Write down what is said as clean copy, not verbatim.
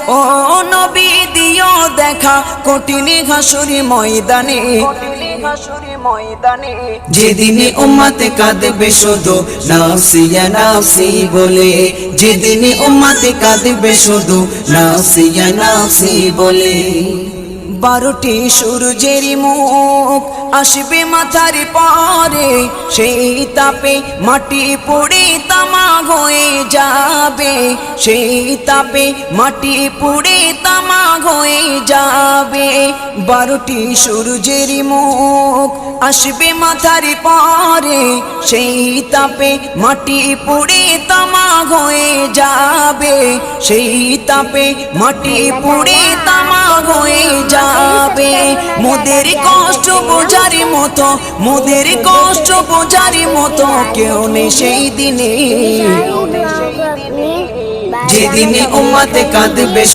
ও নবী দিও দেখা কঠিন হাসুরি ময়দানে, যেদিনে উম্মতে কাঁদবে শুধু নাফসি ইয়া নাফসি বলে, যেদিনে উম্মতে কাঁদবে শুধু নাফসি ইয়া নাফসি বলে। 12টি সূর্যের মুখ আসবে মাথার পরে, সেই তাপে মাটি পুড়ে তামা হয়ে যাবে, সেই তাপে মাটি পুড়ে তামা হয়ে যাবে। 12টি সূর্যের মুখ আসবে মাথার পরে, সেই তাপে মাটি পুড়ে তামা হয়ে যাবে, সেই তাপে মাটি পুড়ে তামা হয়ে যাবে। মোদের কষ্ট বোঝার মতো, মোদের কষ্ট বোঝার মতো কেউ নেই সেই দিনে, যেদিনে উম্মতে কাঁদবে।